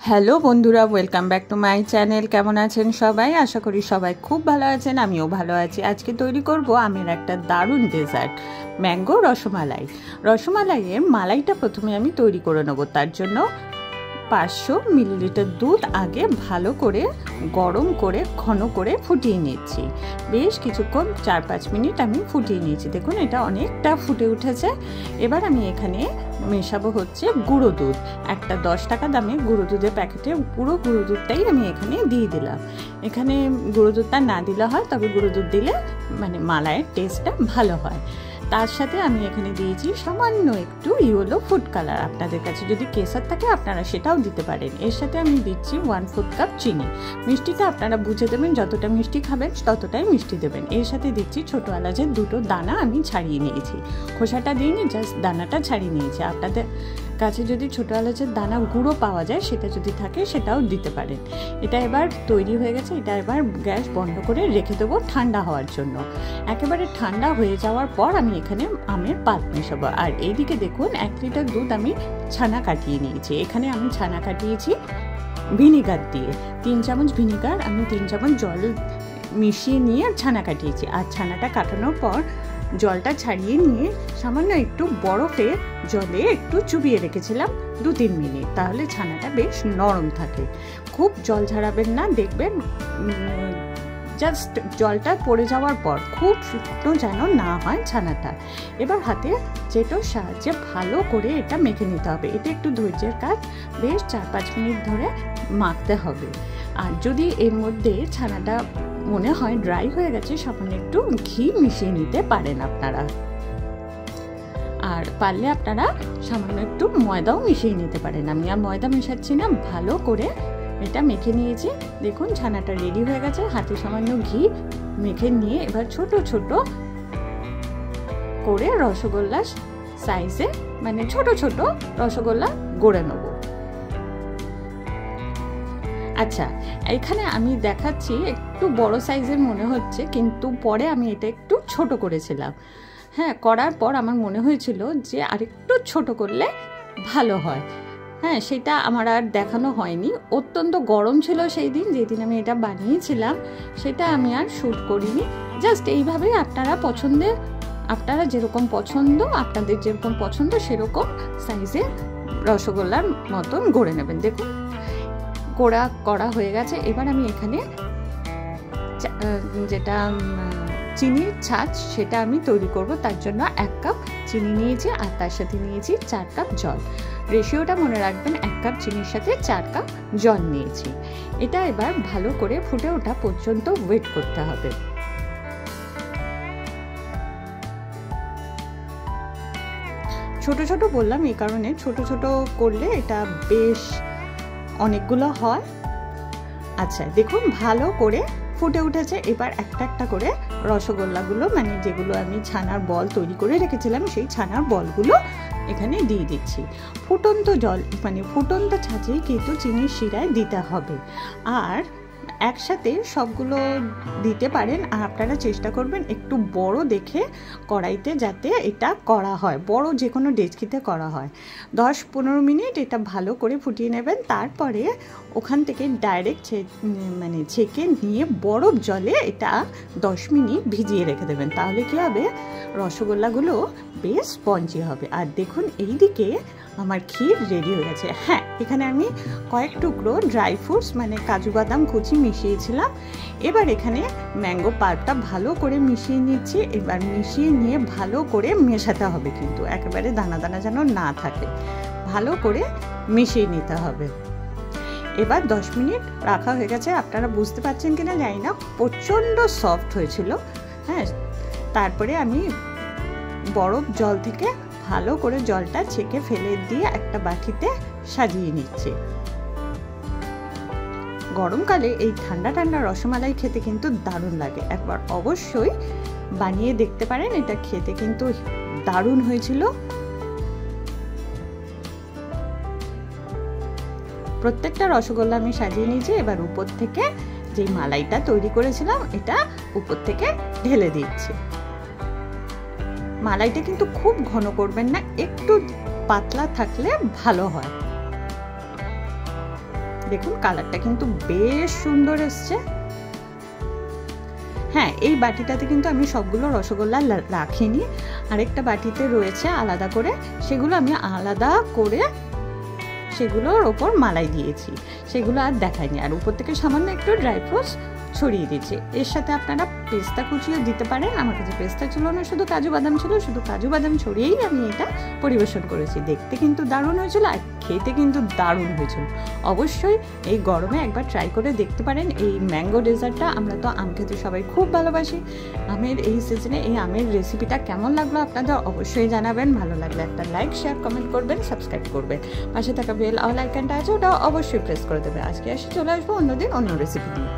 Hello বন্ধুরা, welcome back to my channel. কেমন আছেন সবাই? আশা করি সবাই খুব ভালো আছেন, আমিও ভালো আছি। আজকে তৈরি করব আমের একটা দারুণ ডেজার্ট, ম্যাঙ্গো রসমালাই। রসমালাইয়ের মালাইটা প্রথমে আমি তৈরি করে নেব। তার জন্য 500 মিলিলিটার দুধ আগে ভালো করে গরম করে ঘন করে ফুটিয়ে নিচ্ছি। বেশ কিছুক্ষণ 4-5 মিনিট আমি ফুটিয়ে নিয়েছি। দেখুন এটা অনেকটা ফুটে উঠেছে। এবার আমি এখানে মেশাবো হচ্ছে গুঁড়ো দুধ। একটা 10 টাকা দামে গুঁড়ো দুধের প্যাকেটে পুরো গুঁড়ো দুধটাই আমি এখানে দিয়ে দিলাম। এখানে গুঁড়ো দুধটা না দিলে হয়, তবে গুঁড়ো দুধ দিলে মানে মালাইয়ের টেস্টটা ভালো হয়। তার সাথে আমি এখানে দিয়েছি সামান্য একটু ইয়েলো ফুড কালার। আপনাদের কাছে যদি কেসার থাকে আপনারা সেটাও দিতে পারেন। এর সাথে আমি দিচ্ছি 1/4 কাপ চিনি। মিষ্টিটা আপনারা বুঝে দেবেন, যতটা মিষ্টি খাবেন ততটাই মিষ্টি দেবেন। এর সাথে দিচ্ছি ছোটো এলাচের 2টো দানা আমি ছাড়িয়ে নিয়েছি, খোসাটা দিইনি, জাস্ট দানাটা ছাড়িয়ে নিয়েছি। আপনাদের কাছে যদি ছোটো এলাচের দানা গুঁড়ো পাওয়া যায় সেটা যদি থাকে সেটাও দিতে পারেন। এটা এবার তৈরি হয়ে গেছে। এটা এবার গ্যাস বন্ধ করে রেখে দেবো ঠান্ডা হওয়ার জন্য। একেবারে ঠান্ডা হয়ে যাওয়ার পর আমি এখানে আমের পাল্প মেশাবো। আর এইদিকে দেখুন 1 লিটার দুধ আমি ছানা কাটিয়ে নিয়েছি। এখানে আমি ছানা কাটিয়েছি ভিনিগার দিয়ে। 3 চামচ ভিনিগার আমি 3 চামচ জল মিশিয়ে নিয়ে ছানা কাটিয়েছি। আর ছানাটা কাটানোর পর জলটা ছাড়িয়ে নিয়ে সামান্য একটু বরফের জলে একটু চুবিয়ে রেখেছিলাম 2-3 মিনিট। তাহলে ছানাটা বেশ নরম থাকে। খুব জল ঝরাবেন না, দেখবেন জাস্ট জলটা পড়ে যাওয়ার পর খুব শুকনো যেন না হয় ছানাটা। এবার হাতে যেটোর সাহায্যে ভালো করে এটা মেখে নিতে হবে। এটা একটু ধৈর্যের কাজ, বেশ 4-5 মিনিট ধরে মাখতে হবে। আর যদি এর মধ্যে ছানাটা মনে হয় ড্রাই হয়ে গেছে, সামান্য একটু ঘি মিশিয়ে নিতে পারেন আপনারা। আর পারলে আপনারা সামান্য একটু ময়দাও মিশিয়ে নিতে পারেন। আমি আর ময়দা মেশাচ্ছি না, ভালো করে এটা মেখে নিয়েছি। দেখুন ছানাটা রেডি হয়ে গেছে। হাতে সামান্য ঘি মেখে নিয়ে এবার ছোট ছোট করে রসগোল্লা সাইজে, মানে ছোট ছোট রসগোল্লা গড়ে নেব। আচ্ছা, এখানে আমি দেখাচ্ছি একটু বড় সাইজের মনে হচ্ছে, কিন্তু পরে আমি এটা একটু ছোট করেছিলাম। হ্যাঁ, করার পর আমার মনে হয়েছিল যে আরেকটু ছোট করলে ভালো হয়। হ্যাঁ, সেটা আমার আর দেখানো হয়নি। অত্যন্ত গরম ছিল সেই দিন, যেদিন আমি এটা বানিয়েছিলাম, সেটা আমি আর শ্যুট করিনি। জাস্ট এইভাবেই আপনারা পছন্দের, আপনারা যেরকম পছন্দ, আপনাদের যেরকম পছন্দ সেরকম সাইজে রসগোল্লার মতন গড়ে নেবেন। দেখুন গোড়া করা হয়ে গেছে। এবার আমি এখানে যেটা চিনির ছাঁচ সেটা আমি তৈরি করব। তার জন্য 1 কাপ চিনি নিয়েছি আর তার সাথে নিয়েছি 4 কাপ জল। রেশিওটা মনে রাখবেন, 1 কাপ চিনির সাথে 4 কাপ জল নিয়েছি। এটা এবার ভালো করে ফুটে ওঠা পর্যন্ত ওয়েট করতে হবে। ছোট ছোট বললাম এই কারণে, ছোট ছোট করলে এটা বেশ অনেকগুলো হয়। আচ্ছা দেখুন ভালো করে ফুটে উঠেছে। এবার একটা একটা করে রসগোল্লাগুলো, মানে যেগুলো আমি ছানার বল তৈরি করে রেখেছিলাম, সেই ছানার বলগুলো এখানে দিয়ে দিচ্ছি। ফুটন্ত জল, মানে ফুটন্ত ছাঁচেই কিন্তু চিনির শিরায় দিতে হবে। আর একসাথে সবগুলো দিতে পারেন। আর আপনারা চেষ্টা করবেন একটু বড় দেখে কড়াইতে যাতে এটা করা হয়, বড় যে কোনো ডেচকিতে করা হয়। 10-15 মিনিট এটা ভালো করে ফুটিয়ে নেবেন। তারপরে ওখান থেকে ডাইরেক্ট মানে ছেঁকে নিয়ে বরফ জলে এটা 10 মিনিট ভিজিয়ে রেখে দেবেন। তাহলে কী হবে, রসগোল্লাগুলো বেশ স্পঞ্জি হবে। আর দেখুন এইদিকে আমার ক্ষীর রেডি হয়ে গেছে। হ্যাঁ, এখানে আমি কয়েক টুকরো ড্রাই ফ্রুটস মানে কাজু বাদাম কুচি মিশিয়েছিলাম। এবার এখানে ম্যাঙ্গো পাল্পটা ভালো করে মিশিয়ে নিচ্ছি। এবার মিশিয়ে নিয়ে ভালো করে মেশাতে হবে, কিন্তু একেবারে দানা দানা যেন না থাকে, ভালো করে মিশিয়ে নিতে হবে। এবার 10 মিনিট রাখা হয়ে গেছে। আপনারা বুঝতে পারছেন কিনা জানি না, প্রচণ্ড সফট হয়েছিল। হ্যাঁ, তারপরে আমি বরফ জল থেকে ভালো করে জলটা ছেঁকে ফেলে দিয়ে একটা বাটিতে সাজিয়ে নিচ্ছি। গরমকালে এই ঠান্ডা ঠান্ডা রসমালাই খেতে কিন্তু দারুণ লাগে। একবার অবশ্যই বানিয়ে দেখতে পারেন, এটা খেতে কিন্তু দারুণ হয়েছিল। প্রত্যেকটা রসগোল্লা আমি সাজিয়ে নিয়েছি। এবার উপর থেকে যে মালাইটা তৈরি করেছিলাম এটা উপর থেকে ঢেলে দিচ্ছি। মালাইটা কিন্তু খুব ঘন করবেন না, একটু পাতলা থাকলে ভালো হয়। দেখুন কালারটা কিন্তু বেশ সুন্দর এসছে। হ্যাঁ, এই বাটিটাতে কিন্তু আমি সবগুলো রসগোল্লা রাখিনি, আরেকটা বাটিতে রয়েছে আলাদা করে, সেগুলো আমি আলাদা করে সেগুলোর ওপর মালাই দিয়েছি, সেগুলো আর দেখাইনি। আর উপর থেকে সামান্য একটু ড্রাই ফ্রুটস ছড়িয়ে দিয়েছি। এর সাথে আপনারা পেস্তা কুচিও দিতে পারেন। আমার কাছে পেস্তা ছিল না, শুধু কাজু বাদাম ছিল, শুধু কাজু বাদাম ছড়িয়েই আমি এটা পরিবেশন করেছি। দেখতে কিন্তু দারুণ হয়েছিল আর খেতে কিন্তু দারুণ হয়েছিল। অবশ্যই এই গরমে একবার ট্রাই করে দেখতে পারেন এই ম্যাঙ্গো ডেজার্টটা। আমরা তো আম খেতে সবাই খুব ভালোবাসি, আমের এই সিজনে এই আমের রেসিপিটা কেমন লাগলো আপনাদের অবশ্যই জানাবেন। ভালো লাগলে একটা লাইক, শেয়ার, কমেন্ট করবেন, সাবস্ক্রাইব করবেন। পাশে থাকা বেল অল আইকনটা আছে, ওটা অবশ্যই প্রেস করে দেবে। আজকে এসে চলে আসবো অন্যদিন অন্য রেসিপি দিয়ে।